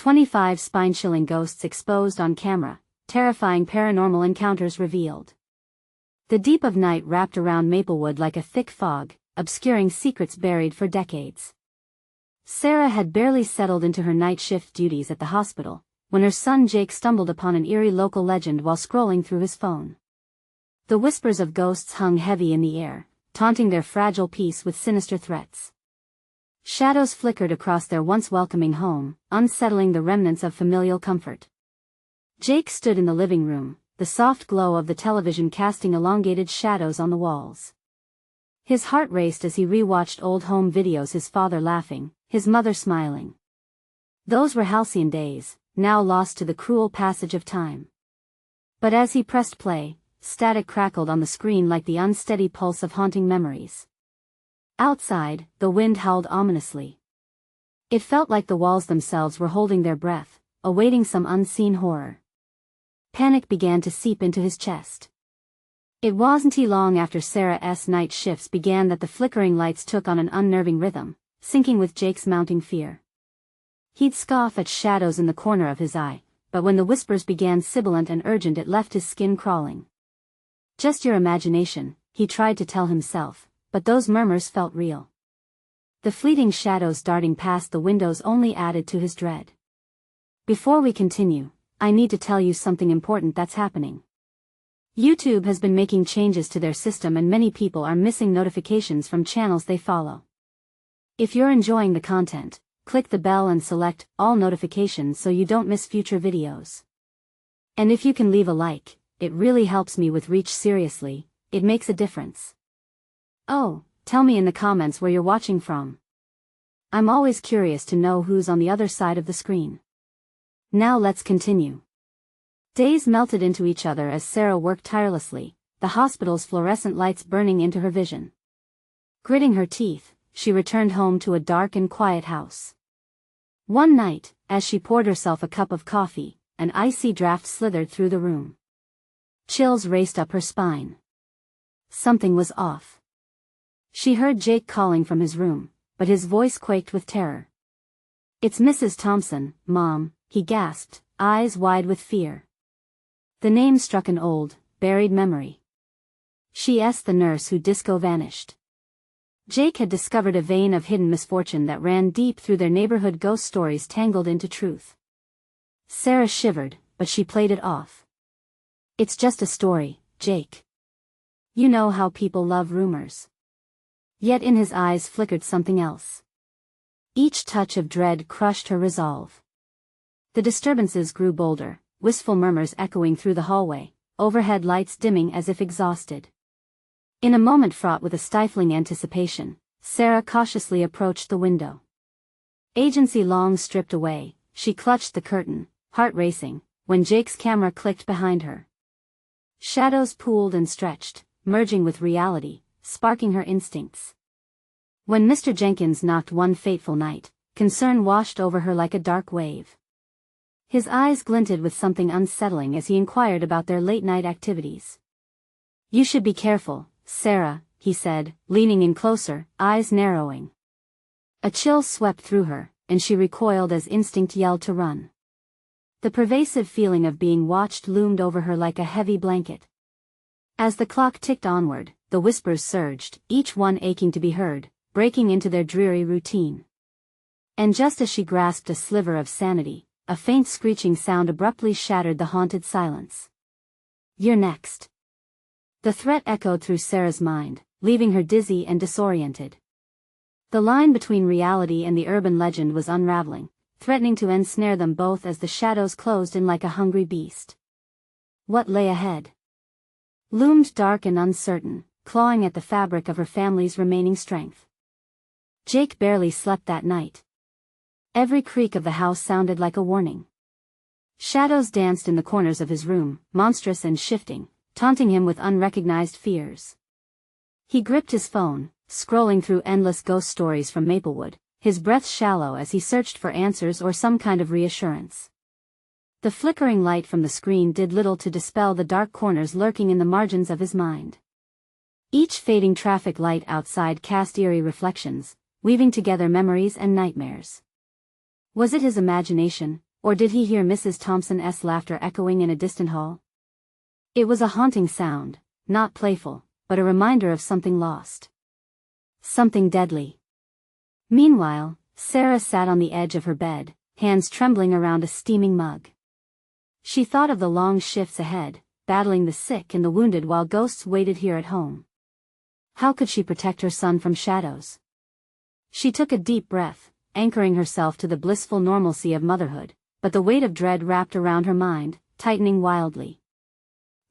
25 spine-chilling ghosts exposed on camera, terrifying paranormal encounters revealed. The deep of night wrapped around Maplewood like a thick fog, obscuring secrets buried for decades. Sarah had barely settled into her night shift duties at the hospital, when her son Jake stumbled upon an eerie local legend while scrolling through his phone. The whispers of ghosts hung heavy in the air, taunting their fragile peace with sinister threats. Shadows flickered across their once welcoming home, unsettling the remnants of familial comfort. Jake stood in the living room, the soft glow of the television casting elongated shadows on the walls. His heart raced as he rewatched old home videos, his father laughing, his mother smiling. Those were halcyon days, now lost to the cruel passage of time. But as he pressed play, static crackled on the screen like the unsteady pulse of haunting memories. Outside, the wind howled ominously. It felt like the walls themselves were holding their breath, awaiting some unseen horror. Panic began to seep into his chest. It wasn't long after Sarah's night shifts began that the flickering lights took on an unnerving rhythm, syncing with Jake's mounting fear. He'd scoff at shadows in the corner of his eye, but when the whispers began sibilant and urgent it left his skin crawling. Just your imagination, he tried to tell himself, but those murmurs felt real. The fleeting shadows darting past the windows only added to his dread. Before we continue, I need to tell you something important that's happening. YouTube has been making changes to their system and many people are missing notifications from channels they follow. If you're enjoying the content, click the bell and select all notifications so you don't miss future videos. And if you can leave a like, it really helps me with reach. Seriously, it makes a difference. Oh, tell me in the comments where you're watching from. I'm always curious to know who's on the other side of the screen. Now let's continue. Days melted into each other as Sarah worked tirelessly, the hospital's fluorescent lights burning into her vision. Gritting her teeth, she returned home to a dark and quiet house. One night, as she poured herself a cup of coffee, an icy draft slithered through the room. Chills raced up her spine. Something was off. She heard Jake calling from his room, but his voice quaked with terror. "It's Mrs. Thompson, Mom," he gasped, eyes wide with fear. The name struck an old, buried memory. She's the nurse who disco vanished. Jake had discovered a vein of hidden misfortune that ran deep through their neighborhood, ghost stories tangled into truth. Sarah shivered, but she played it off. "It's just a story, Jake. You know how people love rumors." Yet in his eyes flickered something else. Each touch of dread crushed her resolve. The disturbances grew bolder, wistful murmurs echoing through the hallway, overhead lights dimming as if exhausted. In a moment fraught with a stifling anticipation, Sarah cautiously approached the window. Agency long stripped away, she clutched the curtain, heart racing, when Jake's camera clicked behind her. Shadows pooled and stretched, merging with reality, sparking her instincts. When Mr. Jenkins knocked one fateful night, concern washed over her like a dark wave. His eyes glinted with something unsettling as he inquired about their late-night activities. "You should be careful, Sarah," he said, leaning in closer, eyes narrowing. A chill swept through her, and she recoiled as instinct yelled to run. The pervasive feeling of being watched loomed over her like a heavy blanket. As the clock ticked onward, the whispers surged, each one aching to be heard, breaking into their dreary routine. And just as she grasped a sliver of sanity, a faint screeching sound abruptly shattered the haunted silence. "You're next." The threat echoed through Sarah's mind, leaving her dizzy and disoriented. The line between reality and the urban legend was unraveling, threatening to ensnare them both as the shadows closed in like a hungry beast. What lay ahead loomed dark and uncertain, clawing at the fabric of her family's remaining strength. Jake barely slept that night. Every creak of the house sounded like a warning. Shadows danced in the corners of his room, monstrous and shifting, taunting him with unrecognized fears. He gripped his phone, scrolling through endless ghost stories from Maplewood, his breath shallow as he searched for answers or some kind of reassurance. The flickering light from the screen did little to dispel the dark corners lurking in the margins of his mind. Each fading traffic light outside cast eerie reflections, weaving together memories and nightmares. Was it his imagination, Or did he hear Mrs. Thompson's laughter echoing in a distant hall? It was a haunting sound, not playful, but a reminder of something lost. Something deadly. Meanwhile, Sarah sat on the edge of her bed, hands trembling around a steaming mug. She thought of the long shifts ahead, battling the sick and the wounded while ghosts waited here at home. How could she protect her son from shadows? She took a deep breath, anchoring herself to the blissful normalcy of motherhood, but the weight of dread wrapped around her mind, tightening wildly.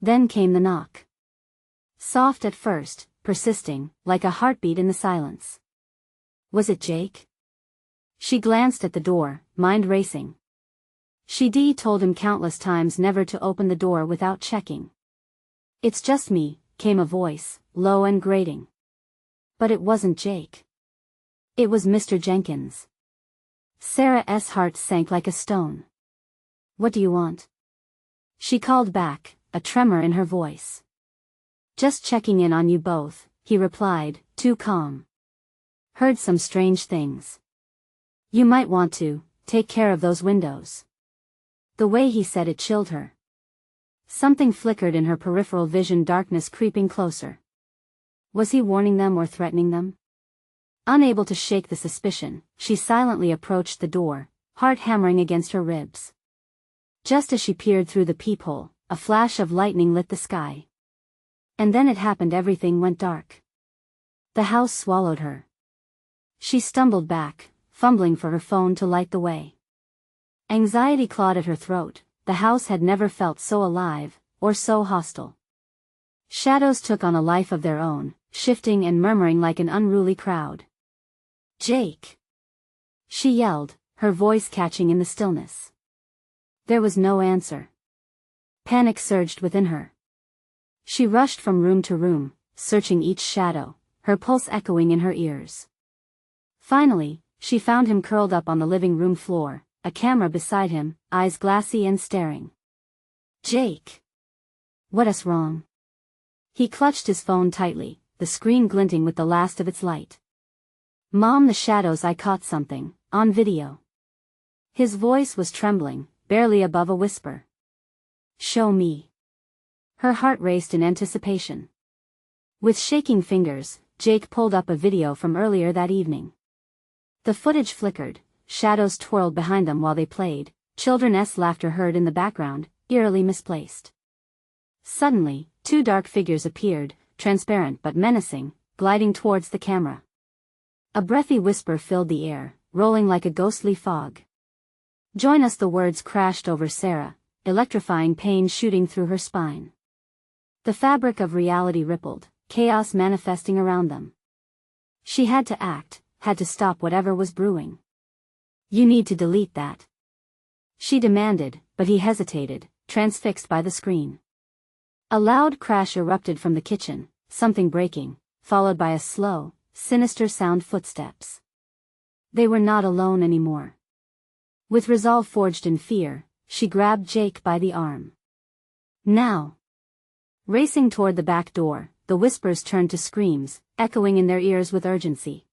Then came the knock. Soft at first, persisting, like a heartbeat in the silence. Was it Jake? She glanced at the door, mind racing. She'd told him countless times never to open the door without checking. "It's just me," came a voice, low and grating. But it wasn't Jake. It was Mr. Jenkins. Sarah's heart sank like a stone. "What do you want?" She called back, a tremor in her voice. "Just checking in on you both," he replied, too calm. "Heard some strange things. You might want to take care of those windows." The way he said it chilled her. Something flickered in her peripheral vision, darkness creeping closer. Was he warning them or threatening them? Unable to shake the suspicion, she silently approached the door, heart hammering against her ribs. Just as she peered through the peephole, a flash of lightning lit the sky. And then it happened, everything went dark. The house swallowed her. She stumbled back, fumbling for her phone to light the way. Anxiety clawed at her throat. The house had never felt so alive, or so hostile. Shadows took on a life of their own, shifting and murmuring like an unruly crowd. "Jake!" she yelled, her voice catching in the stillness. There was no answer. Panic surged within her. She rushed from room to room, searching each shadow, her pulse echoing in her ears. Finally, she found him curled up on the living room floor, a camera beside him, eyes glassy and staring. "Jake! What's wrong?" He clutched his phone tightly, the screen glinting with the last of its light. "Mom, the shadows, I caught something, on video." His voice was trembling, barely above a whisper. "Show me." Her heart raced in anticipation. With shaking fingers, Jake pulled up a video from earlier that evening. The footage flickered, shadows twirled behind them while they played, children's laughter heard in the background, eerily misplaced. Suddenly, two dark figures appeared, transparent but menacing, gliding towards the camera. A breathy whisper filled the air, rolling like a ghostly fog. "Join us," the words crashed over Sarah, electrifying pain shooting through her spine. The fabric of reality rippled, chaos manifesting around them. She had to act, had to stop whatever was brewing. "You need to delete that," she demanded, but he hesitated, transfixed by the screen. A loud crash erupted from the kitchen, something breaking, followed by a slow, sinister sound: footsteps. They were not alone anymore. With resolve forged in fear, she grabbed Jake by the arm. "Now!" Racing toward the back door, the whispers turned to screams, echoing in their ears with urgency.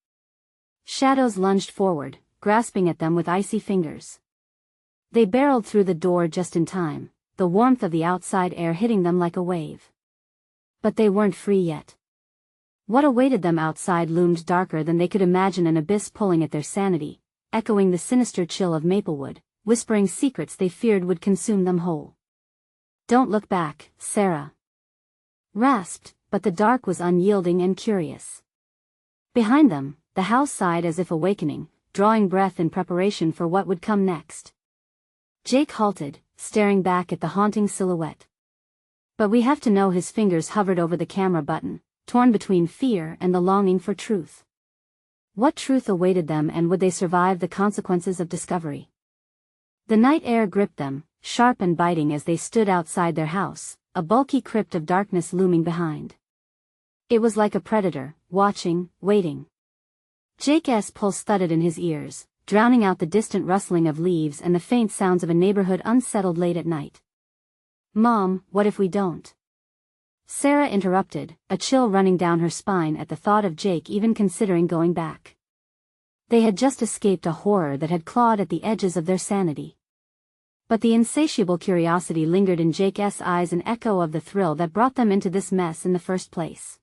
Shadows lunged forward, grasping at them with icy fingers. They barreled through the door just in time, the warmth of the outside air hitting them like a wave. But they weren't free yet. What awaited them outside loomed darker than they could imagine, an abyss pulling at their sanity, echoing the sinister chill of Maplewood, whispering secrets they feared would consume them whole. "Don't look back," Sarah rasped, but the dark was unyielding and curious. Behind them, the house sighed as if awakening, drawing breath in preparation for what would come next. Jake halted, staring back at the haunting silhouette. But we have to know. His fingers hovered over the camera button, torn between fear and the longing for truth. What truth awaited them, and would they survive the consequences of discovery? The night air gripped them, sharp and biting as they stood outside their house, a bulky crypt of darkness looming behind. It was like a predator, watching, waiting. Jake's pulse thudded in his ears, drowning out the distant rustling of leaves and the faint sounds of a neighborhood unsettled late at night. "Mom, what if we don't?" Sarah interrupted, a chill running down her spine at the thought of Jake even considering going back. They had just escaped a horror that had clawed at the edges of their sanity. But the insatiable curiosity lingered in Jake's eyes, an echo of the thrill that brought them into this mess in the first place.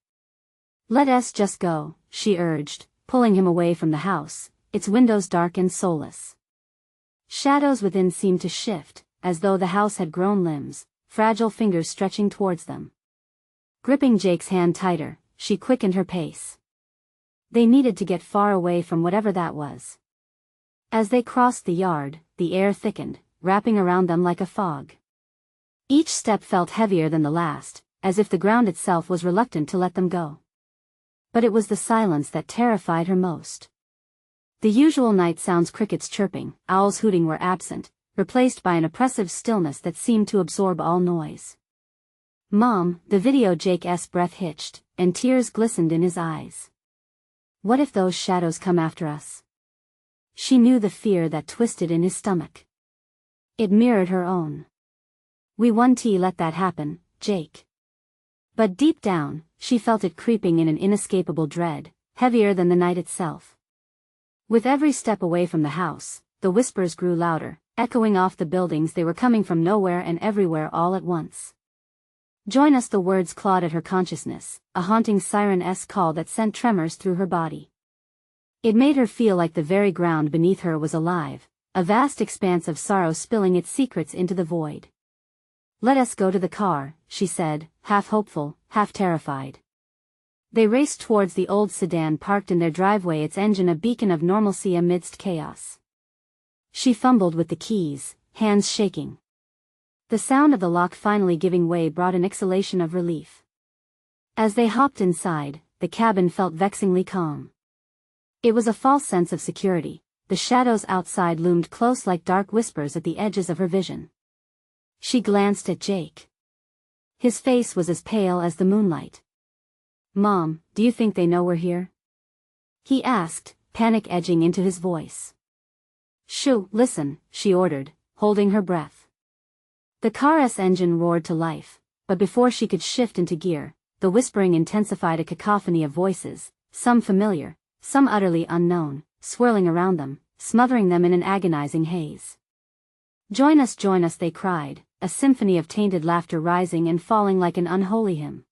"Let us just go," she urged, pulling him away from the house, its windows dark and soulless. Shadows within seemed to shift, as though the house had grown limbs, fragile fingers stretching towards them. Gripping Jake's hand tighter, she quickened her pace. They needed to get far away from whatever that was. As they crossed the yard, the air thickened, wrapping around them like a fog. Each step felt heavier than the last, as if the ground itself was reluctant to let them go. But it was the silence that terrified her most. The usual night sounds, crickets chirping, owls hooting, were absent, replaced by an oppressive stillness that seemed to absorb all noise. "Mom," the video. Jake's breath hitched, and tears glistened in his eyes. "What if those shadows come after us?" She knew the fear that twisted in his stomach. It mirrored her own. "We won't let that happen, Jake." But deep down, she felt it creeping in, an inescapable dread, heavier than the night itself. With every step away from the house, the whispers grew louder, echoing off the buildings. They were coming from nowhere and everywhere all at once. "Join us," the words clawed at her consciousness, a haunting siren-esque call that sent tremors through her body. It made her feel like the very ground beneath her was alive, a vast expanse of sorrow spilling its secrets into the void. "Let us go to the car," she said, half hopeful, half terrified. They raced towards the old sedan parked in their driveway, its engine a beacon of normalcy amidst chaos. She fumbled with the keys, hands shaking. The sound of the lock finally giving way brought an exhalation of relief. As they hopped inside, the cabin felt vexingly calm. It was a false sense of security. The shadows outside loomed close like dark whispers at the edges of her vision. She glanced at Jake. His face was as pale as the moonlight. "Mom, do you think they know we're here?" he asked, panic edging into his voice. "Shoo, listen," she ordered, holding her breath. The car's engine roared to life, but before she could shift into gear, the whispering intensified, a cacophony of voices, some familiar, some utterly unknown, swirling around them, smothering them in an agonizing haze. Join us," they cried, a symphony of tainted laughter rising and falling like an unholy hymn.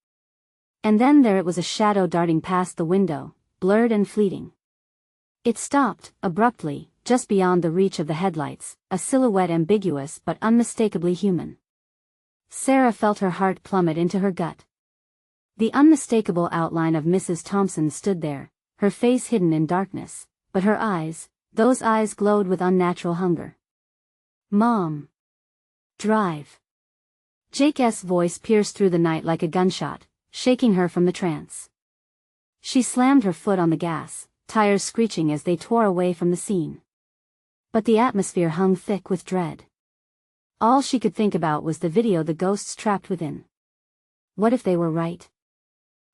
And then there it was, a shadow darting past the window, blurred and fleeting. It stopped, abruptly, just beyond the reach of the headlights, a silhouette ambiguous but unmistakably human. Sarah felt her heart plummet into her gut. The unmistakable outline of Mrs. Thompson stood there, her face hidden in darkness, but her eyes, those eyes glowed with unnatural hunger. "Mom. Drive." Jake's voice pierced through the night like a gunshot, shaking her from the trance. She slammed her foot on the gas, tires screeching as they tore away from the scene. But the atmosphere hung thick with dread. All she could think about was the video, the ghosts trapped within. What if they were right?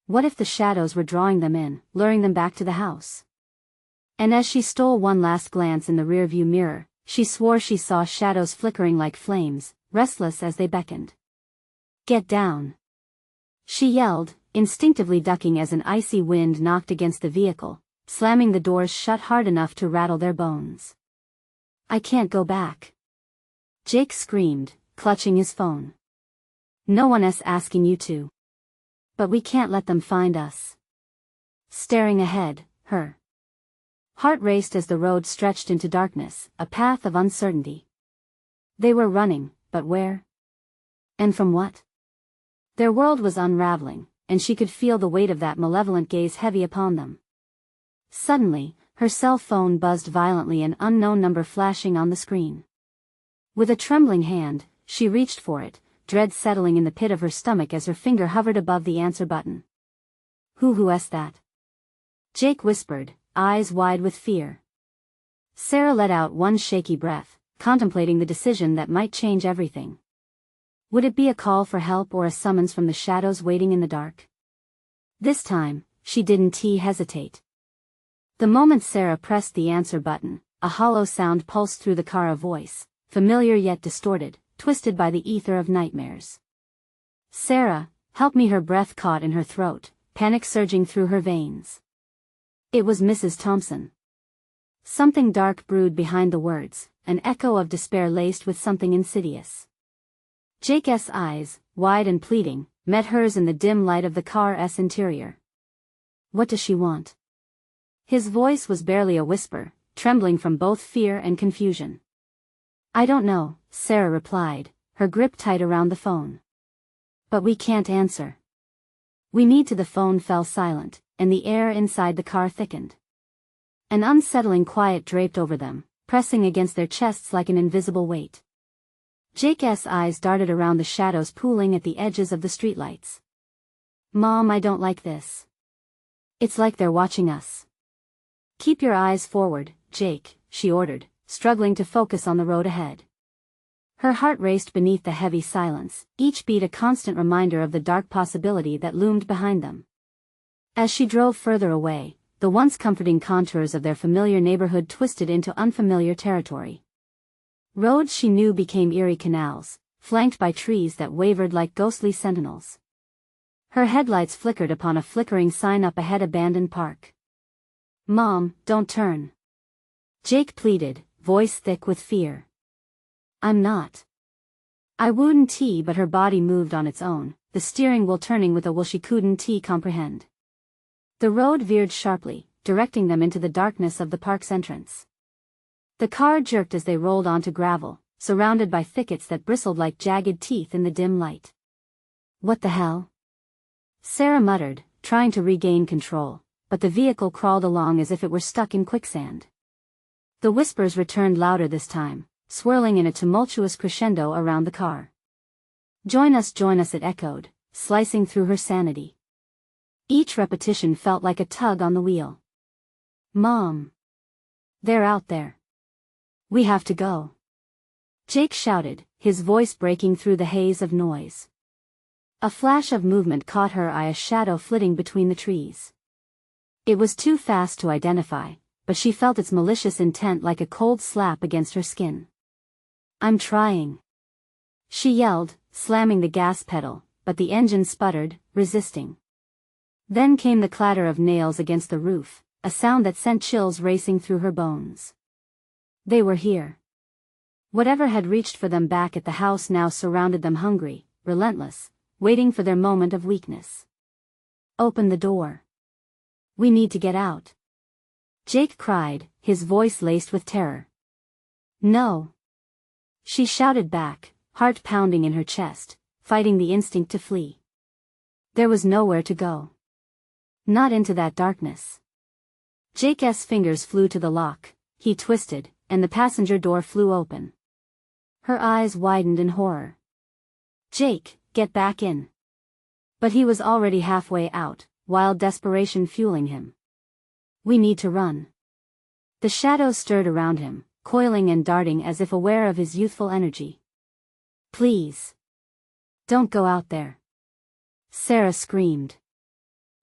What if the shadows were drawing them in, luring them back to the house? And as she stole one last glance in the rearview mirror, she swore she saw shadows flickering like flames, restless as they beckoned. "Get down!" she yelled, instinctively ducking as an icy wind knocked against the vehicle, slamming the doors shut hard enough to rattle their bones. "I can't go back," Jake screamed, clutching his phone. "No one's asking you to. But we can't let them find us." Staring ahead, her heart raced as the road stretched into darkness, a path of uncertainty. They were running, but where? And from what? Their world was unraveling, and she could feel the weight of that malevolent gaze heavy upon them. Suddenly, her cell phone buzzed violently, an unknown number flashing on the screen. With a trembling hand, she reached for it, dread settling in the pit of her stomach as her finger hovered above the answer button. Who's that?" Jake whispered, eyes wide with fear. Sarah let out one shaky breath, contemplating the decision that might change everything. Would it be a call for help or a summons from the shadows waiting in the dark? This time, she didn't hesitate. The moment Sarah pressed the answer button, a hollow sound pulsed through the car, a voice, familiar yet distorted, twisted by the ether of nightmares. "Sarah, help me!" Her breath caught in her throat, panic surging through her veins. It was Mrs. Thompson. Something dark brewed behind the words, an echo of despair laced with something insidious. Jake's eyes, wide and pleading, met hers in the dim light of the car's interior. What does she want? His voice was barely a whisper, trembling from both fear and confusion. I don't know, Sarah replied, her grip tight around the phone. But we can't answer. We need to. The phone fell silent, and the air inside the car thickened. An unsettling quiet draped over them, pressing against their chests like an invisible weight. Jake's eyes darted around the shadows pooling at the edges of the streetlights. Mom, I don't like this. It's like they're watching us. Keep your eyes forward, Jake, she ordered, struggling to focus on the road ahead. Her heart raced beneath the heavy silence, each beat a constant reminder of the dark possibility that loomed behind them. As she drove further away, the once comforting contours of their familiar neighborhood twisted into unfamiliar territory. Roads she knew became eerie canals, flanked by trees that wavered like ghostly sentinels. Her headlights flickered upon a flickering sign up ahead, abandoned park. Mom, don't turn. Jake pleaded, voice thick with fear. I'm not. I wouldn't but her body moved on its own, the steering wheel turning with a will she couldn't comprehend. The road veered sharply, directing them into the darkness of the park's entrance. The car jerked as they rolled onto gravel, surrounded by thickets that bristled like jagged teeth in the dim light. What the hell? Sarah muttered, trying to regain control, but the vehicle crawled along as if it were stuck in quicksand. The whispers returned louder this time, swirling in a tumultuous crescendo around the car. Join us, it echoed, slicing through her sanity. Each repetition felt like a tug on the wheel. Mom! They're out there. We have to go. Jake shouted, his voice breaking through the haze of noise. A flash of movement caught her eye, a shadow flitting between the trees. It was too fast to identify, but she felt its malicious intent like a cold slap against her skin. I'm trying. She yelled, slamming the gas pedal, but the engine sputtered, resisting. Then came the clatter of nails against the roof, a sound that sent chills racing through her bones. They were here. Whatever had reached for them back at the house now surrounded them, hungry, relentless, waiting for their moment of weakness. Open the door. We need to get out. Jake cried, his voice laced with terror. No. She shouted back, heart pounding in her chest, fighting the instinct to flee. There was nowhere to go. Not into that darkness. Jake's fingers flew to the lock, he twisted, and the passenger door flew open. Her eyes widened in horror. Jake, get back in. But he was already halfway out, wild desperation fueling him. We need to run. The shadows stirred around him, coiling and darting as if aware of his youthful energy. Please. Don't go out there. Sarah screamed.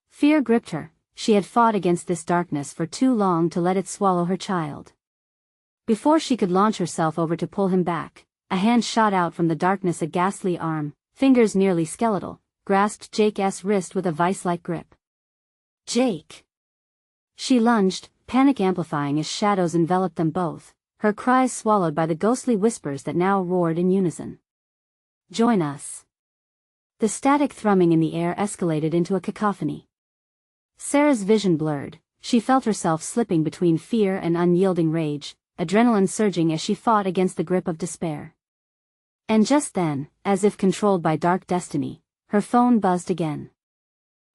Fear gripped her. She had fought against this darkness for too long to let it swallow her child. Before she could launch herself over to pull him back, a hand shot out from the darkness, a ghastly arm, fingers nearly skeletal, grasped Jake's wrist with a vice-like grip. Jake! She lunged, panic amplifying as shadows enveloped them both, her cries swallowed by the ghostly whispers that now roared in unison. Join us. The static thrumming in the air escalated into a cacophony. Sarah's vision blurred, she felt herself slipping between fear and unyielding rage, adrenaline surging as she fought against the grip of despair. And just then, as if controlled by dark destiny, her phone buzzed again.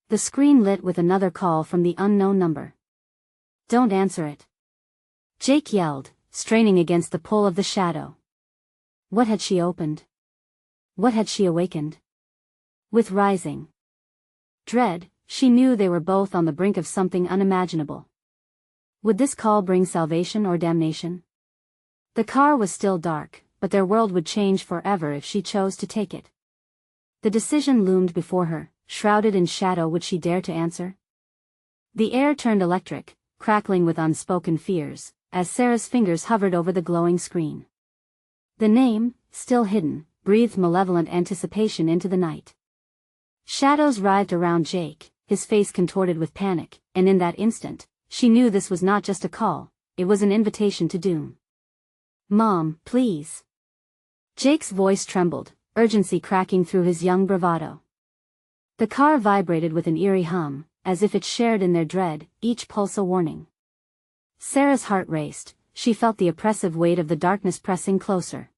The screen lit with another call from the unknown number. Don't answer it. Jake yelled, straining against the pull of the shadow. What had she opened? What had she awakened? With rising dread, she knew they were both on the brink of something unimaginable. Would this call bring salvation or damnation? The car was still dark, but their world would change forever if she chose to take it. The decision loomed before her, shrouded in shadow. Would she dare to answer? The air turned electric, crackling with unspoken fears, as Sarah's fingers hovered over the glowing screen. The name, still hidden, breathed malevolent anticipation into the night. Shadows writhed around Jake, his face contorted with panic, and in that instant, she knew this was not just a call, it was an invitation to doom. "Mom, please." Jake's voice trembled, urgency cracking through his young bravado. The car vibrated with an eerie hum, as if it shared in their dread, each pulse a warning. Sarah's heart raced, she felt the oppressive weight of the darkness pressing closer.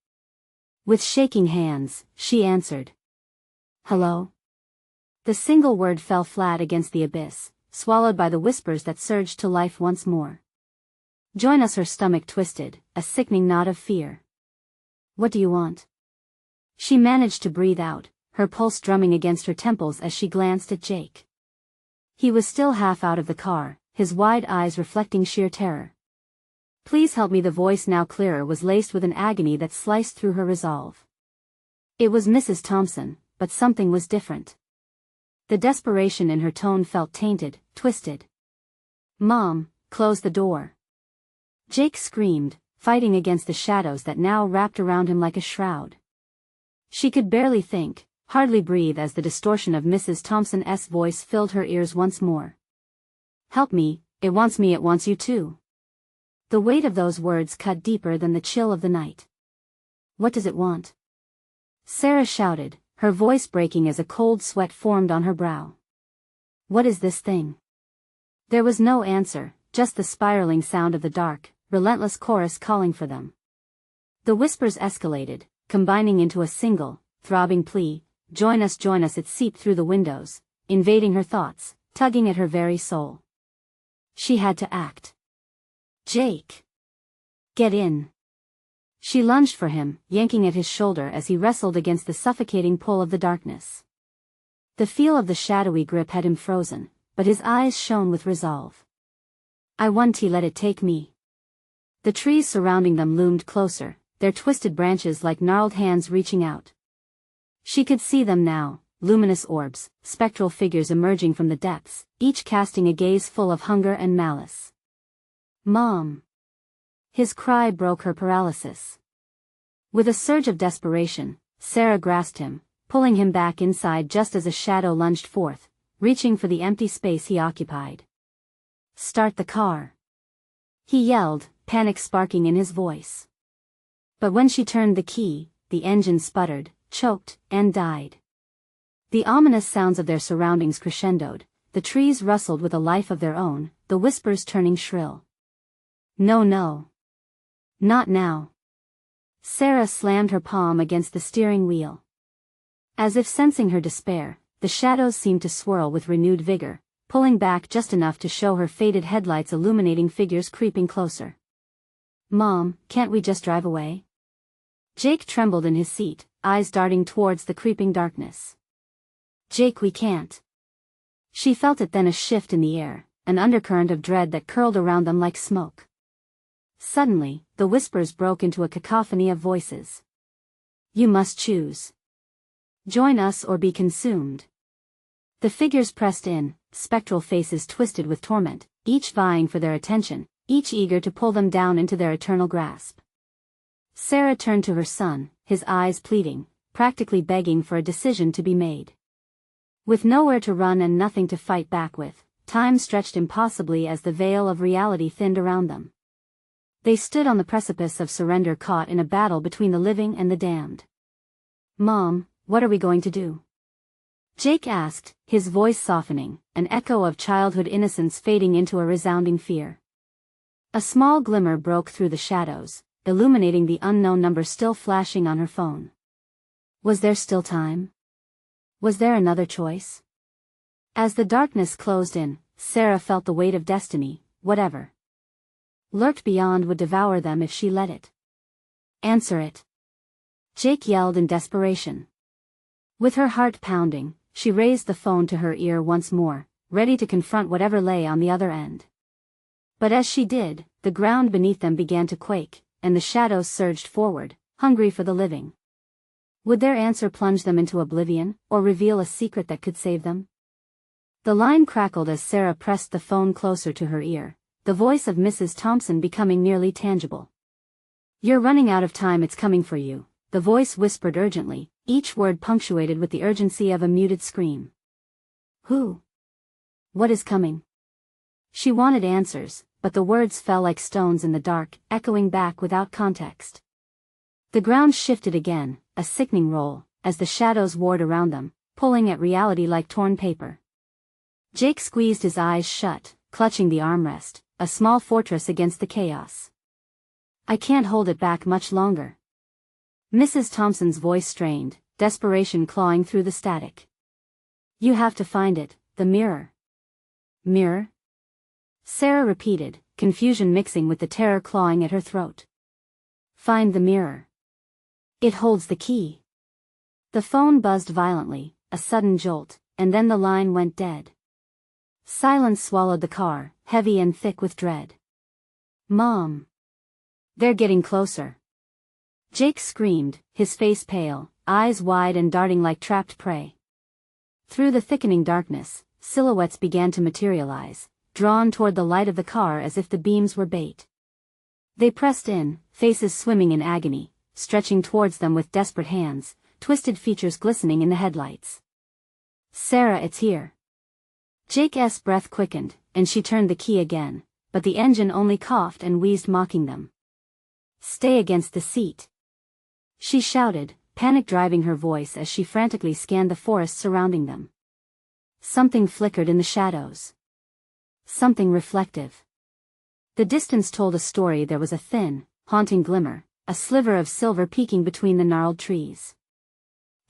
With shaking hands, she answered. "Hello?" The single word fell flat against the abyss, swallowed by the whispers that surged to life once more. "Join us." Her stomach twisted, a sickening knot of fear. "What do you want?" She managed to breathe out, her pulse drumming against her temples as she glanced at Jake. He was still half out of the car, his wide eyes reflecting sheer terror. "Please help me." The voice, now clearer, was laced with an agony that sliced through her resolve. It was Mrs. Thompson, but something was different. The desperation in her tone felt tainted, twisted. "Mom, close the door." Jake screamed, fighting against the shadows that now wrapped around him like a shroud. She could barely think, hardly breathe as the distortion of Mrs. Thompson's voice filled her ears once more. "Help me, it wants me, it wants you too." The weight of those words cut deeper than the chill of the night. "What does it want?" Sarah shouted, her voice breaking as a cold sweat formed on her brow. "What is this thing?" There was no answer, just the spiraling sound of the dark, relentless chorus calling for them. The whispers escalated, combining into a single, throbbing plea, join us." It seeped through the windows, invading her thoughts, tugging at her very soul. She had to act. "Jake! Get in!" She lunged for him, yanking at his shoulder as he wrestled against the suffocating pull of the darkness. The feel of the shadowy grip had him frozen, but his eyes shone with resolve. "I won't let it take me." The trees surrounding them loomed closer, their twisted branches like gnarled hands reaching out. She could see them now, luminous orbs, spectral figures emerging from the depths, each casting a gaze full of hunger and malice. "Mom!" His cry broke her paralysis. With a surge of desperation, Sarah grasped him, pulling him back inside just as a shadow lunged forth, reaching for the empty space he occupied. "Start the car!" he yelled, panic sparking in his voice. But when she turned the key, the engine sputtered, choked, and died. The ominous sounds of their surroundings crescendoed, the trees rustled with a life of their own, the whispers turning shrill. "No, no. Not now." Sarah slammed her palm against the steering wheel. As if sensing her despair, the shadows seemed to swirl with renewed vigor, pulling back just enough to show her faded headlights illuminating figures creeping closer. "Mom, can't we just drive away?" Jake trembled in his seat, eyes darting towards the creeping darkness. "Jake, we can't." She felt it then, a shift in the air, an undercurrent of dread that curled around them like smoke. Suddenly, the whispers broke into a cacophony of voices. "You must choose. Join us or be consumed." The figures pressed in, spectral faces twisted with torment, each vying for their attention, each eager to pull them down into their eternal grasp. Sarah turned to her son, his eyes pleading, practically begging for a decision to be made. With nowhere to run and nothing to fight back with, time stretched impossibly as the veil of reality thinned around them. They stood on the precipice of surrender, caught in a battle between the living and the damned. "Mom, what are we going to do?" Jake asked, his voice softening, an echo of childhood innocence fading into a resounding fear. A small glimmer broke through the shadows, illuminating the unknown number still flashing on her phone. Was there still time? Was there another choice? As the darkness closed in, Sarah felt the weight of destiny, whatever lurked beyond would devour them if she let it. "Answer it!" Jake yelled in desperation. With her heart pounding, she raised the phone to her ear once more, ready to confront whatever lay on the other end. But as she did, the ground beneath them began to quake, and the shadows surged forward, hungry for the living. Would their answer plunge them into oblivion, or reveal a secret that could save them? The line crackled as Sarah pressed the phone closer to her ear, the voice of Mrs. Thompson becoming nearly tangible. "You're running out of time, it's coming for you," the voice whispered urgently, each word punctuated with the urgency of a muted scream. "Who? What is coming?" She wanted answers, but the words fell like stones in the dark, echoing back without context. The ground shifted again, a sickening roll, as the shadows warred around them, pulling at reality like torn paper. Jake squeezed his eyes shut, clutching the armrest, a small fortress against the chaos. "I can't hold it back much longer." Mrs. Thompson's voice strained, desperation clawing through the static. "You have to find it, the mirror." "Mirror?" Sarah repeated, confusion mixing with the terror clawing at her throat. "Find the mirror. It holds the key." The phone buzzed violently, a sudden jolt, and then the line went dead. Silence swallowed the car, heavy and thick with dread. "Mom! They're getting closer!" Jake screamed, his face pale, eyes wide and darting like trapped prey. Through the thickening darkness, silhouettes began to materialize, drawn toward the light of the car as if the beams were bait. They pressed in, faces swimming in agony, stretching towards them with desperate hands, twisted features glistening in the headlights. "Sarah, it's here." Jake's breath quickened, and she turned the key again, but the engine only coughed and wheezed mocking them. "Stay against the seat," she shouted, panic driving her voice as she frantically scanned the forest surrounding them. Something flickered in the shadows. Something reflective. The distance told a story. There was a thin, haunting glimmer, a sliver of silver peeking between the gnarled trees.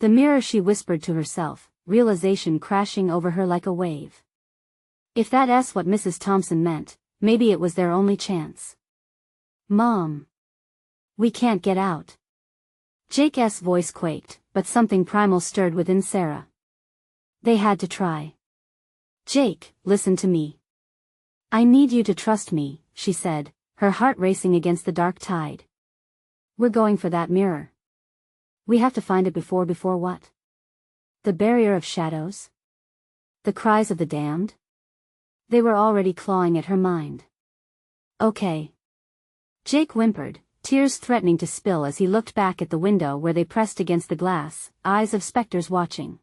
"The mirror," she whispered to herself, realization crashing over her like a wave. If that's what Mrs. Thompson meant, maybe it was their only chance. "Mom! We can't get out." Jake's voice quaked, but something primal stirred within Sarah. They had to try. "Jake, listen to me. I need you to trust me," she said, her heart racing against the dark tide. "We're going for that mirror. We have to find it before what? The barrier of shadows? The cries of the damned?" They were already clawing at her mind. "Okay." Jake whimpered, tears threatening to spill as he looked back at the window where they pressed against the glass, eyes of specters watching.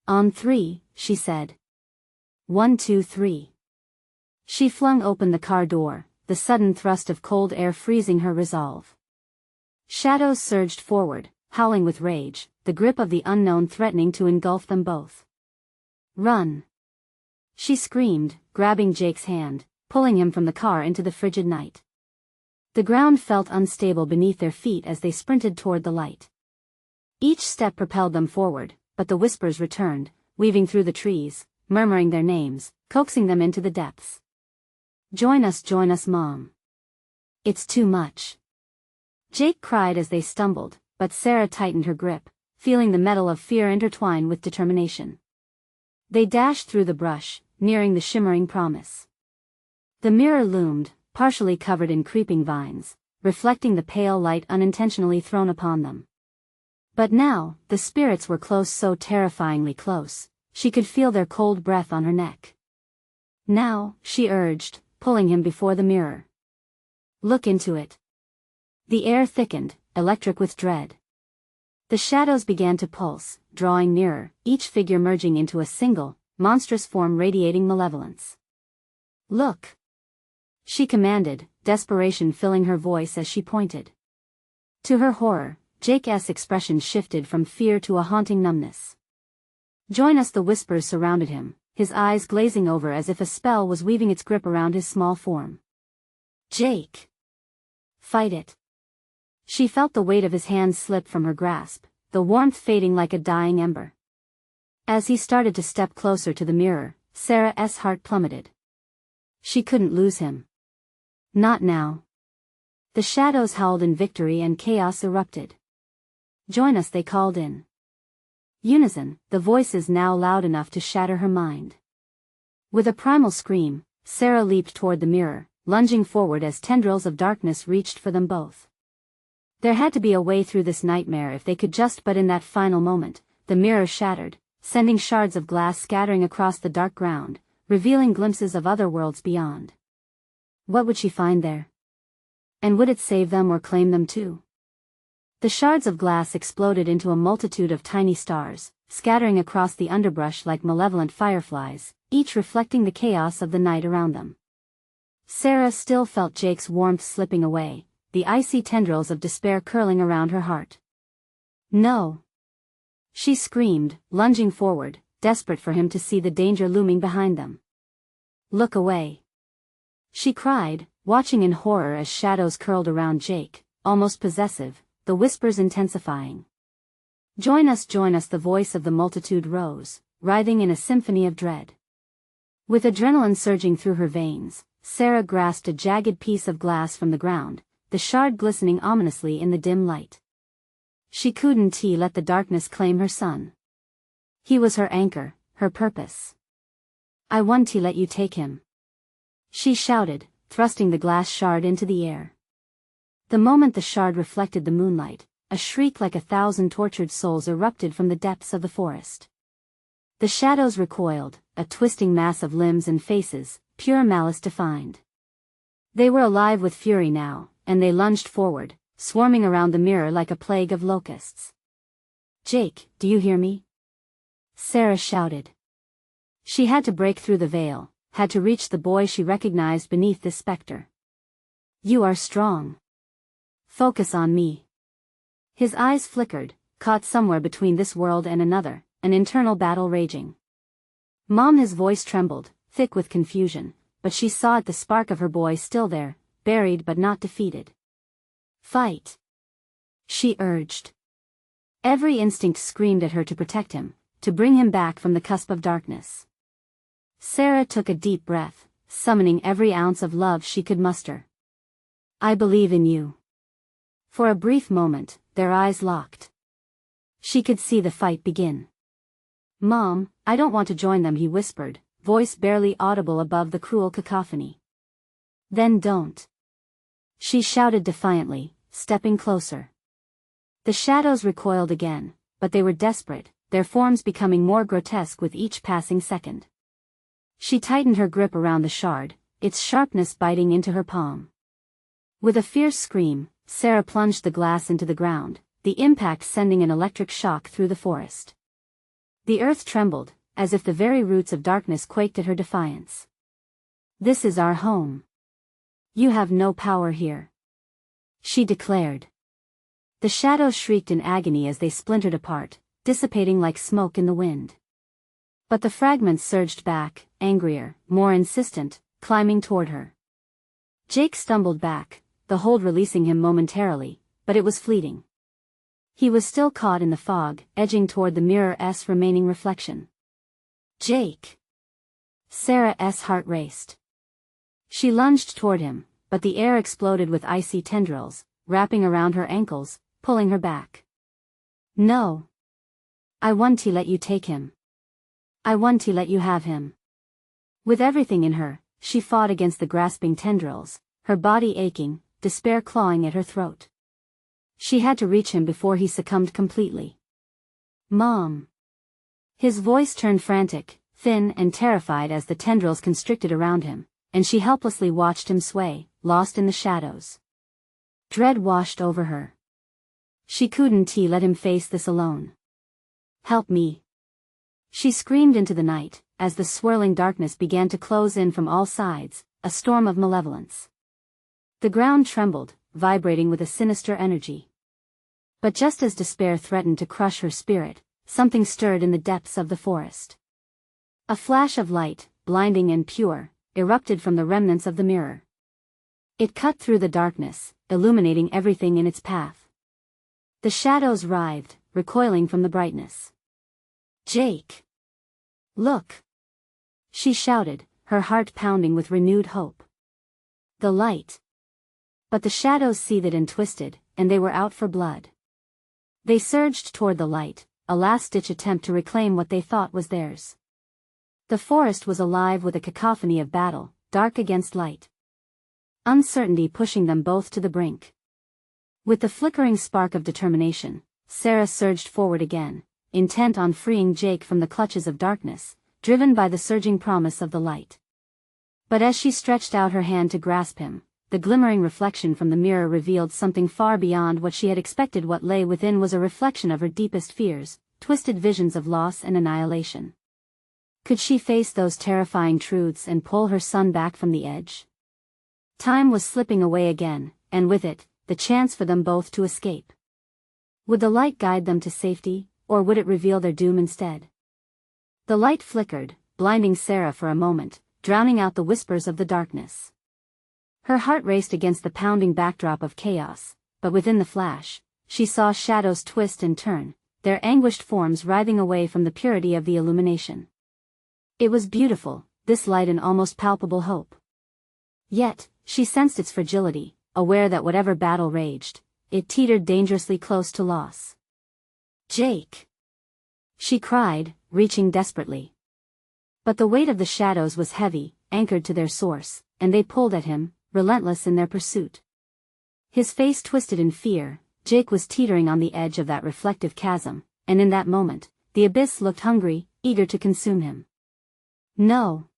"On 3, she said. 1, 2, 3. She flung open the car door, the sudden thrust of cold air freezing her resolve. Shadows surged forward, howling with rage, the grip of the unknown threatening to engulf them both. "Run!" she screamed, grabbing Jake's hand, pulling him from the car into the frigid night. The ground felt unstable beneath their feet as they sprinted toward the light. Each step propelled them forward, but the whispers returned, weaving through the trees, murmuring their names, coaxing them into the depths. Join us, Mom. It's too much." Jake cried as they stumbled, but Sarah tightened her grip, feeling the metal of fear intertwine with determination. They dashed through the brush, nearing the shimmering promise. The mirror loomed, partially covered in creeping vines, reflecting the pale light unintentionally thrown upon them. But now, the spirits were close, so terrifyingly close, she could feel their cold breath on her neck. "Now," she urged, pulling him before the mirror. "Look into it." The air thickened, electric with dread. The shadows began to pulse, drawing nearer, each figure merging into a single, monstrous form radiating malevolence. "Look!" she commanded, desperation filling her voice as she pointed. To her horror, Jake's expression shifted from fear to a haunting numbness. "Join us," the whispers surrounded him, his eyes glazing over as if a spell was weaving its grip around his small form. "Jake! Fight it!" She felt the weight of his hands slip from her grasp, the warmth fading like a dying ember. As he started to step closer to the mirror, Sarah's heart plummeted. She couldn't lose him. Not now. The shadows howled in victory and chaos erupted. "Join us," they called in unison, the voices now loud enough to shatter her mind. With a primal scream, Sarah leaped toward the mirror, lunging forward as tendrils of darkness reached for them both. There had to be a way through this nightmare if they could just, but in that final moment, the mirror shattered, sending shards of glass scattering across the dark ground, revealing glimpses of other worlds beyond. What would she find there? And would it save them or claim them too? The shards of glass exploded into a multitude of tiny stars, scattering across the underbrush like malevolent fireflies, each reflecting the chaos of the night around them. Sarah still felt Jake's warmth slipping away, the icy tendrils of despair curling around her heart. No! She screamed, lunging forward, desperate for him to see the danger looming behind them. Look away! She cried, watching in horror as shadows curled around Jake, almost possessive, the whispers intensifying. Join us, the voice of the multitude rose, writhing in a symphony of dread. With adrenaline surging through her veins, Sarah grasped a jagged piece of glass from the ground, the shard glistening ominously in the dim light. She couldn't let the darkness claim her son. He was her anchor, her purpose. I want to let you take him. She shouted, thrusting the glass shard into the air. The moment the shard reflected the moonlight, a shriek like 1,000 tortured souls erupted from the depths of the forest. The shadows recoiled, a twisting mass of limbs and faces, pure malice defined. They were alive with fury now, and they lunged forward, swarming around the mirror like a plague of locusts. Jake, do you hear me? Sarah shouted. She had to break through the veil, had to reach the boy she recognized beneath this specter. You are strong. Focus on me. His eyes flickered, caught somewhere between this world and another, an internal battle raging. Mom, his voice trembled, thick with confusion, but she saw it, the spark of her boy still there, buried but not defeated. Fight! She urged. Every instinct screamed at her to protect him, to bring him back from the cusp of darkness. Sarah took a deep breath, summoning every ounce of love she could muster. I believe in you. For a brief moment, their eyes locked. She could see the fight begin. Mom, I don't want to join them, he whispered, voice barely audible above the cruel cacophony. Then don't. She shouted defiantly, stepping closer. The shadows recoiled again, but they were desperate, their forms becoming more grotesque with each passing second. She tightened her grip around the shard, its sharpness biting into her palm. With a fierce scream, Sarah plunged the glass into the ground, the impact sending an electric shock through the forest. The earth trembled, as if the very roots of darkness quaked at her defiance. This is our home. You have no power here, she declared. The shadows shrieked in agony as they splintered apart, dissipating like smoke in the wind. But the fragments surged back, angrier, more insistent, climbing toward her. Jake stumbled back, the hold releasing him momentarily, but it was fleeting. He was still caught in the fog, edging toward the mirror's remaining reflection. Jake! Sarah's heart raced. She lunged toward him, but the air exploded with icy tendrils, wrapping around her ankles, pulling her back. No! I want to let you take him. I want to let you have him. With everything in her, she fought against the grasping tendrils, her body aching, despair clawing at her throat. She had to reach him before he succumbed completely. Mom! His voice turned frantic, thin and terrified as the tendrils constricted around him, and she helplessly watched him sway, lost in the shadows. Dread washed over her. She couldn't let him face this alone. Help me! She screamed into the night, as the swirling darkness began to close in from all sides, a storm of malevolence. The ground trembled, vibrating with a sinister energy. But just as despair threatened to crush her spirit, something stirred in the depths of the forest. A flash of light, blinding and pure, erupted from the remnants of the mirror. It cut through the darkness, illuminating everything in its path. The shadows writhed, recoiling from the brightness. Jake! Look! She shouted, her heart pounding with renewed hope. The light! But the shadows seethed and twisted, and they were out for blood. They surged toward the light, a last-ditch attempt to reclaim what they thought was theirs. The forest was alive with a cacophony of battle, dark against light. Uncertainty pushing them both to the brink. With the flickering spark of determination, Sarah surged forward again, intent on freeing Jake from the clutches of darkness, driven by the surging promise of the light. But as she stretched out her hand to grasp him, the glimmering reflection from the mirror revealed something far beyond what she had expected. What lay within was a reflection of her deepest fears, twisted visions of loss and annihilation. Could she face those terrifying truths and pull her son back from the edge? Time was slipping away again, and with it, the chance for them both to escape. Would the light guide them to safety, or would it reveal their doom instead? The light flickered, blinding Sarah for a moment, drowning out the whispers of the darkness. Her heart raced against the pounding backdrop of chaos, but within the flash, she saw shadows twist and turn, their anguished forms writhing away from the purity of the illumination. It was beautiful, this light and almost palpable hope. Yet, she sensed its fragility, aware that whatever battle raged, it teetered dangerously close to loss. "Jake!" she cried, reaching desperately. But the weight of the shadows was heavy, anchored to their source, and they pulled at him, relentless in their pursuit. His face twisted in fear. Jake was teetering on the edge of that reflective chasm, and in that moment, the abyss looked hungry, eager to consume him. "No!"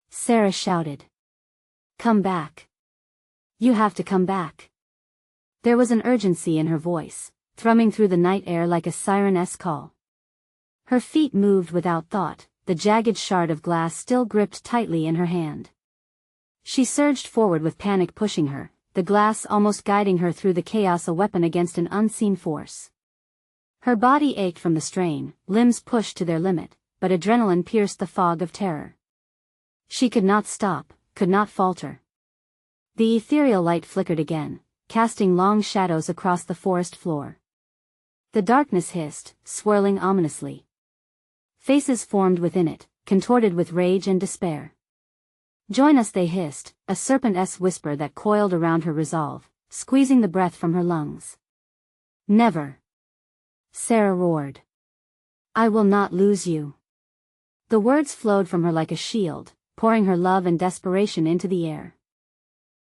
Sarah shouted. "Come back. You have to come back." There was an urgency in her voice, thrumming through the night air like a siren-esque call. Her feet moved without thought, the jagged shard of glass still gripped tightly in her hand. She surged forward with panic pushing her, the glass almost guiding her through the chaos, a weapon against an unseen force. Her body ached from the strain, limbs pushed to their limit, but adrenaline pierced the fog of terror. She could not stop, could not falter. The ethereal light flickered again, casting long shadows across the forest floor. The darkness hissed, swirling ominously. Faces formed within it, contorted with rage and despair. "Join us," they hissed, a serpent-esque whisper that coiled around her resolve, squeezing the breath from her lungs. "Never!" Sarah roared. "I will not lose you." The words flowed from her like a shield, pouring her love and desperation into the air.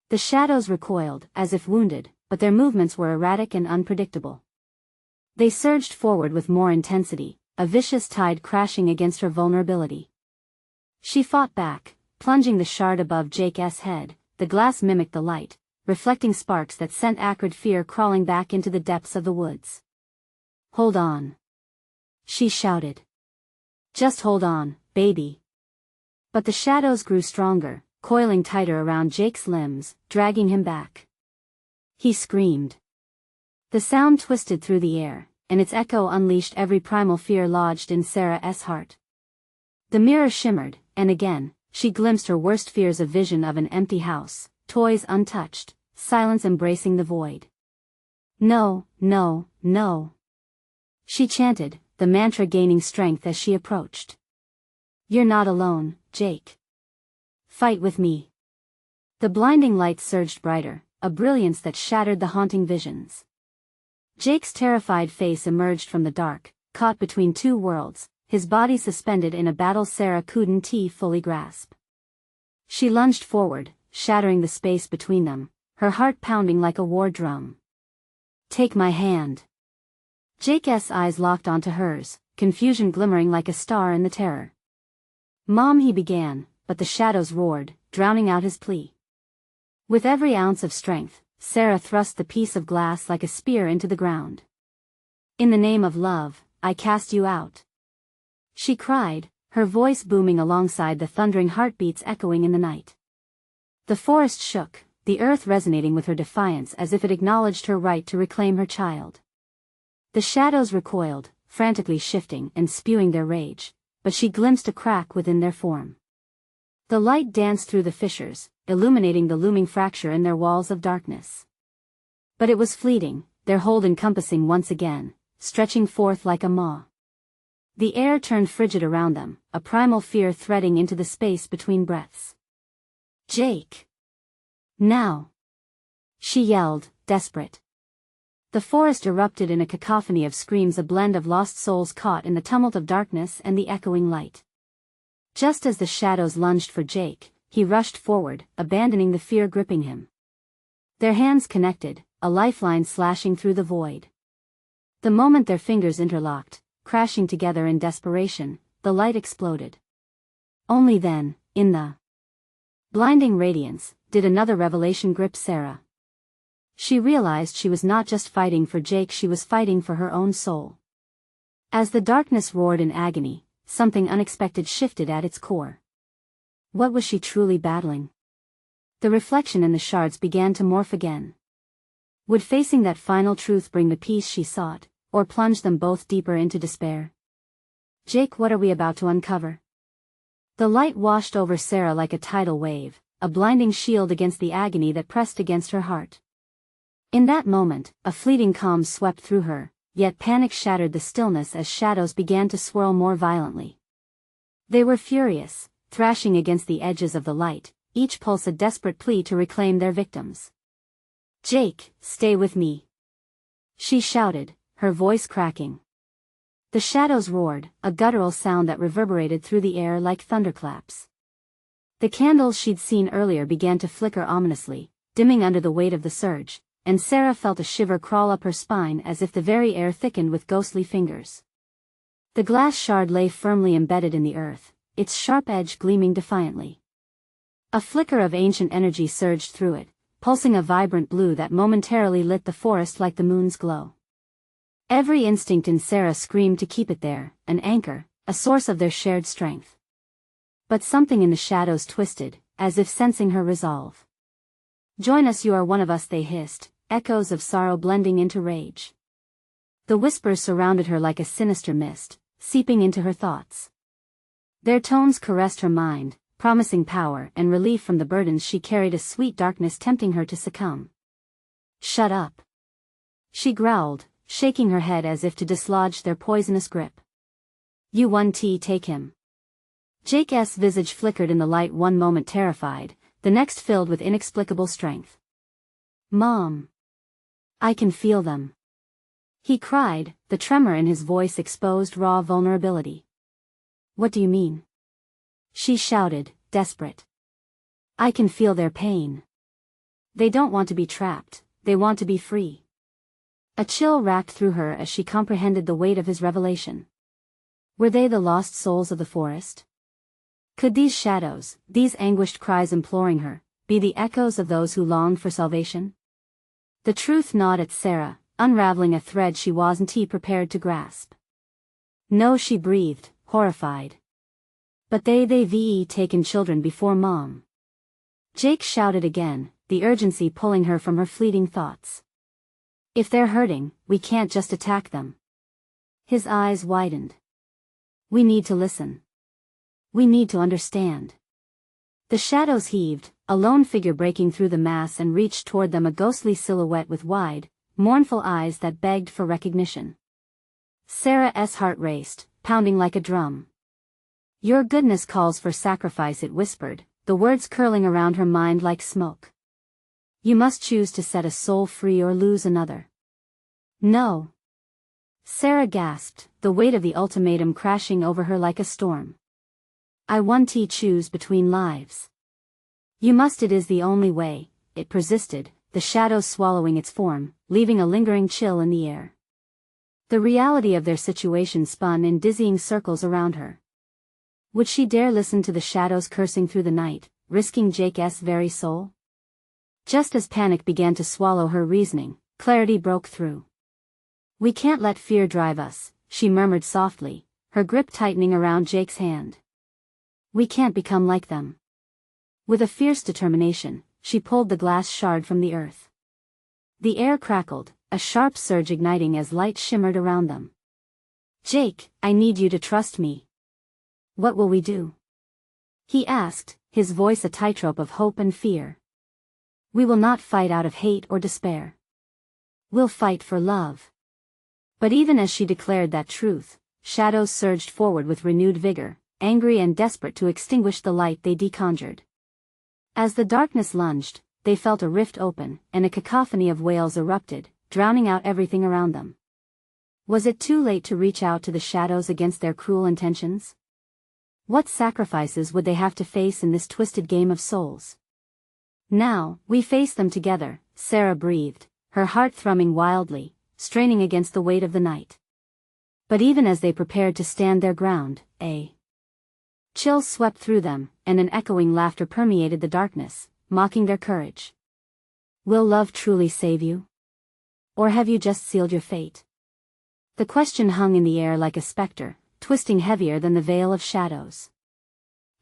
The shadows recoiled, as if wounded, but their movements were erratic and unpredictable. They surged forward with more intensity, a vicious tide crashing against her vulnerability. She fought back, plunging the shard above Jake's head. The glass mimicked the light, reflecting sparks that sent acrid fear crawling back into the depths of the woods. "Hold on," she shouted. "Just hold on, baby." But the shadows grew stronger, coiling tighter around Jake's limbs, dragging him back. He screamed. The sound twisted through the air, and its echo unleashed every primal fear lodged in Sarah's heart. The mirror shimmered, and again, she glimpsed her worst fears, a vision of an empty house, toys untouched, silence embracing the void. "No, no, no," she chanted, the mantra gaining strength as she approached. "You're not alone, Jake. Fight with me." The blinding light surged brighter, a brilliance that shattered the haunting visions. Jake's terrified face emerged from the dark, caught between two worlds, his body suspended in a battle Sarah couldn't fully grasp. She lunged forward, shattering the space between them, her heart pounding like a war drum. "Take my hand." Jake's eyes locked onto hers, confusion glimmering like a star in the terror. "Mom," he began, but the shadows roared, drowning out his plea. With every ounce of strength, Sarah thrust the piece of glass like a spear into the ground. "In the name of love, I cast you out," she cried, her voice booming alongside the thundering heartbeats echoing in the night. The forest shook, the earth resonating with her defiance as if it acknowledged her right to reclaim her child. The shadows recoiled, frantically shifting and spewing their rage, but she glimpsed a crack within their form. The light danced through the fissures, illuminating the looming fracture in their walls of darkness. But it was fleeting, their hold encompassing once again, stretching forth like a maw. The air turned frigid around them, a primal fear threading into the space between breaths. "Jake! Now!" she yelled, desperate. The forest erupted in a cacophony of screams, a blend of lost souls caught in the tumult of darkness and the echoing light. Just as the shadows lunged for Jake, he rushed forward, abandoning the fear gripping him. Their hands connected, a lifeline slashing through the void. The moment their fingers interlocked, crashing together in desperation, the light exploded. Only then, in the blinding radiance, did another revelation grip Sarah. She realized she was not just fighting for Jake, she was fighting for her own soul. As the darkness roared in agony, something unexpected shifted at its core. What was she truly battling? The reflection in the shards began to morph again. Would facing that final truth bring the peace she sought, or plunge them both deeper into despair? Jake, what are we about to uncover? The light washed over Sarah like a tidal wave, a blinding shield against the agony that pressed against her heart. In that moment, a fleeting calm swept through her, yet panic shattered the stillness as shadows began to swirl more violently. They were furious, thrashing against the edges of the light, each pulse a desperate plea to reclaim their victims. "Jake, stay with me," she shouted, her voice cracking. The shadows roared, a guttural sound that reverberated through the air like thunderclaps. The candles she'd seen earlier began to flicker ominously, dimming under the weight of the surge, and Sarah felt a shiver crawl up her spine as if the very air thickened with ghostly fingers. The glass shard lay firmly embedded in the earth, its sharp edge gleaming defiantly. A flicker of ancient energy surged through it, pulsing a vibrant blue that momentarily lit the forest like the moon's glow. Every instinct in Sarah screamed to keep it there, an anchor, a source of their shared strength. But something in the shadows twisted, as if sensing her resolve. "Join us, you are one of us," they hissed, echoes of sorrow blending into rage. The whispers surrounded her like a sinister mist, seeping into her thoughts. Their tones caressed her mind, promising power and relief from the burdens she carried, a sweet darkness tempting her to succumb. "Shut up," she growled, shaking her head as if to dislodge their poisonous grip. "You want to take him." Jake's visage flickered in the light, one moment terrified, the next filled with inexplicable strength. "Mom. I can feel them," he cried, the tremor in his voice exposed raw vulnerability. "What do you mean?" she shouted, desperate. "I can feel their pain. They don't want to be trapped, they want to be free." A chill racked through her as she comprehended the weight of his revelation. Were they the lost souls of the forest? Could these shadows, these anguished cries imploring her, be the echoes of those who longed for salvation? The truth gnawed at Sarah, unraveling a thread she wasn't prepared to grasp. "No," she breathed, horrified. "But they've taken children before Mom." Jake shouted again, the urgency pulling her from her fleeting thoughts. "If they're hurting, we can't just attack them." His eyes widened. "We need to listen. We need to understand." The shadows heaved, a lone figure breaking through the mass, and reached toward them, a ghostly silhouette with wide, mournful eyes that begged for recognition. Sarah's heart raced, pounding like a drum. "Your goodness calls for sacrifice," it whispered, the words curling around her mind like smoke. "You must choose to set a soul free or lose another." "No." Sarah gasped, the weight of the ultimatum crashing over her like a storm. "I want to choose between lives." "You must, it is the only way," it persisted, the shadows swallowing its form, leaving a lingering chill in the air. The reality of their situation spun in dizzying circles around her. Would she dare listen to the shadows cursing through the night, risking Jake's very soul? Just as panic began to swallow her reasoning, clarity broke through. "We can't let fear drive us," she murmured softly, her grip tightening around Jake's hand. "We can't become like them." With a fierce determination, she pulled the glass shard from the earth. The air crackled, a sharp surge igniting as light shimmered around them. "Jake, I need you to trust me." "What will we do?" he asked, his voice a tightrope of hope and fear. "We will not fight out of hate or despair. We'll fight for love." But even as she declared that truth, shadows surged forward with renewed vigor, angry and desperate to extinguish the light they deconjured. As the darkness lunged, they felt a rift open, and a cacophony of wails erupted, drowning out everything around them. Was it too late to reach out to the shadows against their cruel intentions? What sacrifices would they have to face in this twisted game of souls? "Now, we face them together," Sarah breathed, her heart thrumming wildly, straining against the weight of the night. But even as they prepared to stand their ground, a chill swept through them, and an echoing laughter permeated the darkness, mocking their courage. "Will love truly save you? Or have you just sealed your fate?" The question hung in the air like a specter, twisting heavier than the veil of shadows.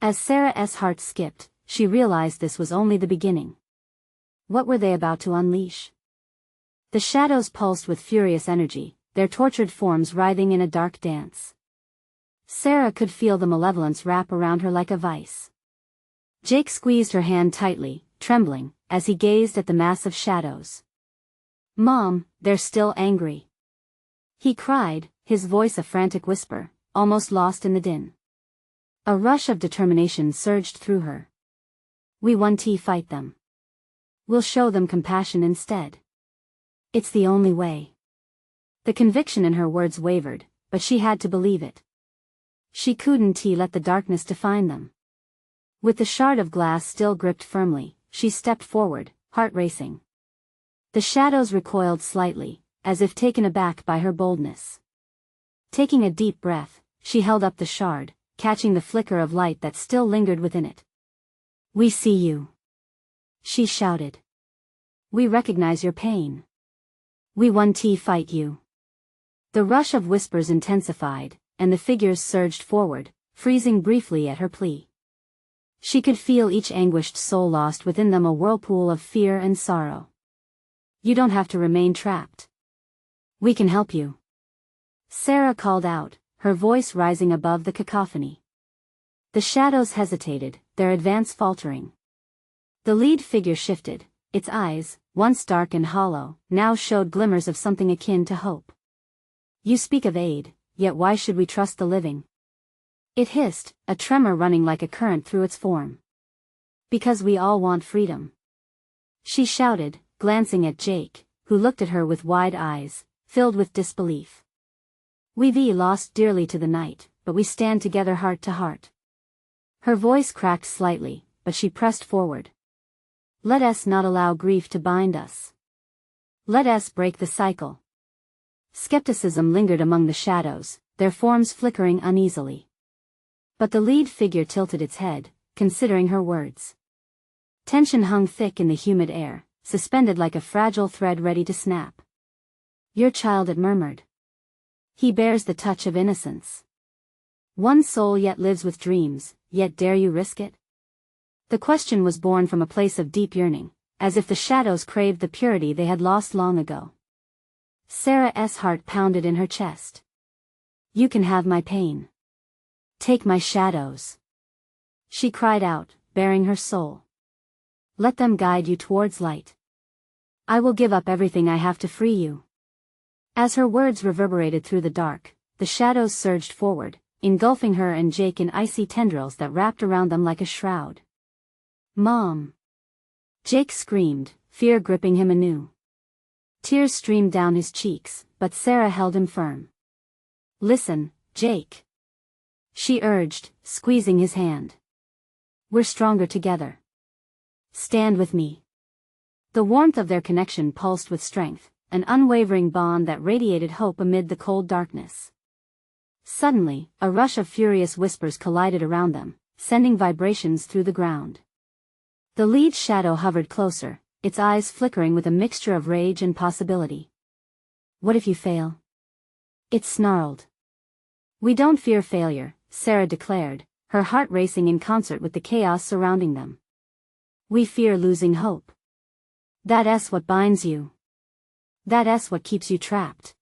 As Sarah's heart skipped, she realized this was only the beginning. What were they about to unleash? The shadows pulsed with furious energy, their tortured forms writhing in a dark dance. Sarah could feel the malevolence wrap around her like a vice. Jake squeezed her hand tightly, trembling, as he gazed at the mass of shadows. "Mom, they're still angry," he cried, his voice a frantic whisper, almost lost in the din. A rush of determination surged through her. "We won't fight them. We'll show them compassion instead. It's the only way." The conviction in her words wavered, but she had to believe it. She couldn't let the darkness define them. With the shard of glass still gripped firmly, she stepped forward, heart racing. The shadows recoiled slightly, as if taken aback by her boldness. Taking a deep breath, she held up the shard, catching the flicker of light that still lingered within it. "We see you," she shouted. "We recognize your pain. We won't fight you." The rush of whispers intensified, and the figures surged forward, freezing briefly at her plea. She could feel each anguished soul lost within them, a whirlpool of fear and sorrow. "You don't have to remain trapped. We can help you," Sarah called out, her voice rising above the cacophony. The shadows hesitated, their advance faltering. The lead figure shifted, its eyes, once dark and hollow, now showed glimmers of something akin to hope. "You speak of aid, yet why should we trust the living?" It hissed, a tremor running like a current through its form. "Because we all want freedom," she shouted, glancing at Jake, who looked at her with wide eyes, filled with disbelief. "We've lost dearly to the night, but we stand together heart to heart." Her voice cracked slightly, but she pressed forward. "Let us not allow grief to bind us. Let us break the cycle." Skepticism lingered among the shadows, their forms flickering uneasily. But the lead figure tilted its head, considering her words. Tension hung thick in the humid air, suspended like a fragile thread ready to snap. "Your child," it murmured. "He bears the touch of innocence. One soul yet lives with dreams, yet dare you risk it?" The question was born from a place of deep yearning, as if the shadows craved the purity they had lost long ago. Sarah's heart pounded in her chest. "You can have my pain. Take my shadows," she cried out, baring her soul. "Let them guide you towards light. I will give up everything I have to free you." As her words reverberated through the dark, the shadows surged forward, engulfing her and Jake in icy tendrils that wrapped around them like a shroud. "Mom!" Jake screamed, fear gripping him anew. Tears streamed down his cheeks, but Sarah held him firm. "Listen, Jake," she urged, squeezing his hand. "We're stronger together. Stand with me." The warmth of their connection pulsed with strength, an unwavering bond that radiated hope amid the cold darkness. Suddenly, a rush of furious whispers collided around them, sending vibrations through the ground. The lead shadow hovered closer, its eyes flickering with a mixture of rage and possibility. "What if you fail?" it snarled. "We don't fear failure," Sarah declared, her heart racing in concert with the chaos surrounding them. "We fear losing hope. That's what binds you. That's what keeps you trapped."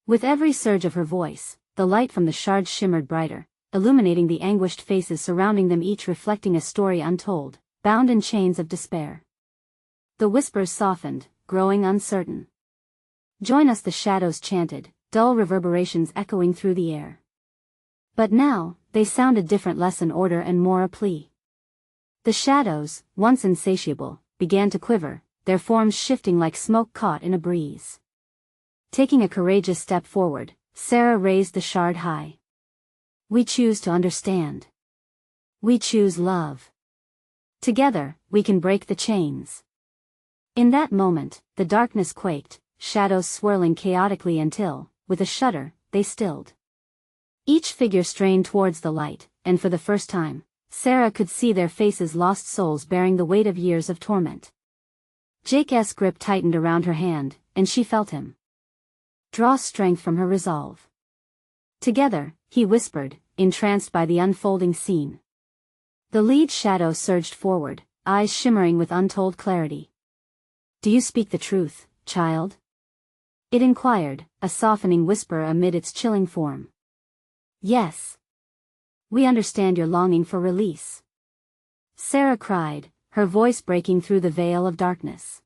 With every surge of her voice, the light from the shards shimmered brighter, illuminating the anguished faces surrounding them, each reflecting a story untold, bound in chains of despair. The whispers softened, growing uncertain. "Join us," the shadows chanted, dull reverberations echoing through the air. But now, they sounded different, less an order and more a plea. The shadows, once insatiable, began to quiver, their forms shifting like smoke caught in a breeze. Taking a courageous step forward, Sarah raised the shard high. "We choose to understand. We choose love. Together, we can break the chains." In that moment, the darkness quaked, shadows swirling chaotically until, with a shudder, they stilled. Each figure strained towards the light, and for the first time, Sarah could see their faces, lost souls bearing the weight of years of torment. Jake's grip tightened around her hand, and she felt him draw strength from her resolve. Together, he whispered, entranced by the unfolding scene. The lead shadow surged forward, eyes shimmering with untold clarity. "Do you speak the truth, child?" it inquired, a softening whisper amid its chilling form. "Yes. We understand your longing for release," Sarah cried, her voice breaking through the veil of darkness.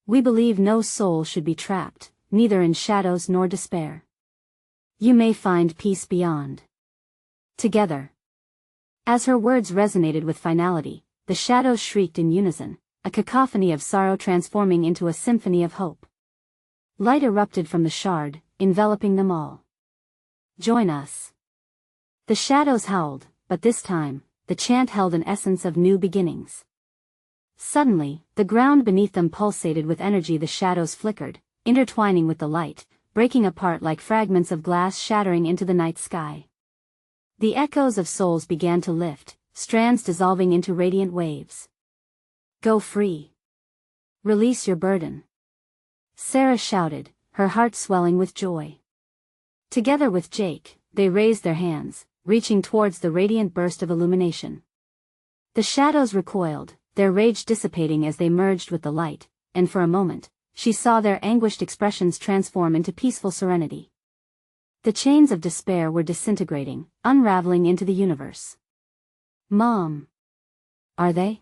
"We believe no soul should be trapped, neither in shadows nor despair. You may find peace beyond. Together." As her words resonated with finality, the shadows shrieked in unison, a cacophony of sorrow transforming into a symphony of hope. Light erupted from the shard, enveloping them all. "Join us." The shadows howled, but this time, the chant held an essence of new beginnings. Suddenly, the ground beneath them pulsated with energy. The shadows flickered, intertwining with the light, breaking apart like fragments of glass shattering into the night sky. The echoes of souls began to lift, strands dissolving into radiant waves. "Go free. Release your burden," Sarah shouted, her heart swelling with joy. Together with Jake, they raised their hands, reaching towards the radiant burst of illumination. The shadows recoiled, their rage dissipating as they merged with the light, and for a moment, she saw their anguished expressions transform into peaceful serenity. The chains of despair were disintegrating, unraveling into the universe. "Mom. Are they?"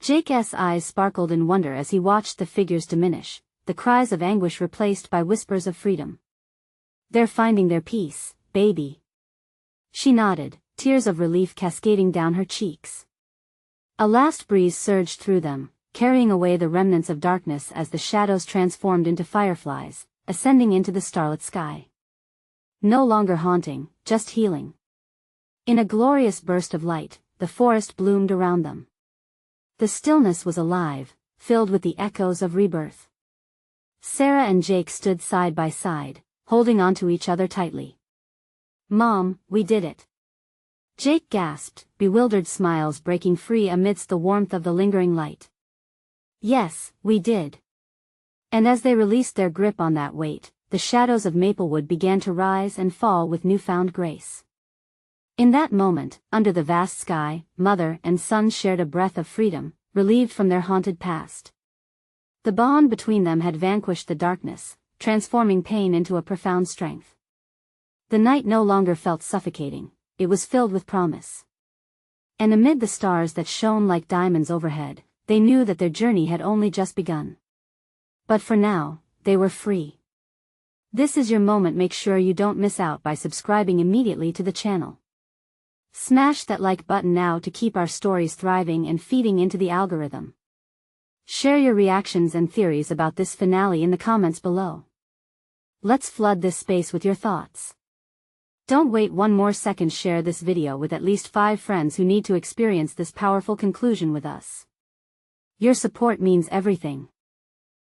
Jake's eyes sparkled in wonder as he watched the figures diminish, the cries of anguish replaced by whispers of freedom. "They're finding their peace, baby." She nodded, tears of relief cascading down her cheeks. A last breeze surged through them, carrying away the remnants of darkness as the shadows transformed into fireflies, ascending into the starlit sky. No longer haunting, just healing. In a glorious burst of light, the forest bloomed around them. The stillness was alive, filled with the echoes of rebirth. Sarah and Jake stood side by side, holding onto each other tightly. "Mom, we did it." Jake gasped, bewildered smiles breaking free amidst the warmth of the lingering light. "Yes, we did." And as they released their grip on that weight, the shadows of Maplewood began to rise and fall with newfound grace. In that moment, under the vast sky, mother and son shared a breath of freedom, relieved from their haunted past. The bond between them had vanquished the darkness, transforming pain into a profound strength. The night no longer felt suffocating, it was filled with promise. And amid the stars that shone like diamonds overhead, they knew that their journey had only just begun. But for now, they were free. This is your moment. Make sure you don't miss out by subscribing immediately to the channel. Smash that like button now to keep our stories thriving and feeding into the algorithm. Share your reactions and theories about this finale in the comments below. Let's flood this space with your thoughts. Don't wait one more second. Share this video with at least 5 friends who need to experience this powerful conclusion with us. Your support means everything.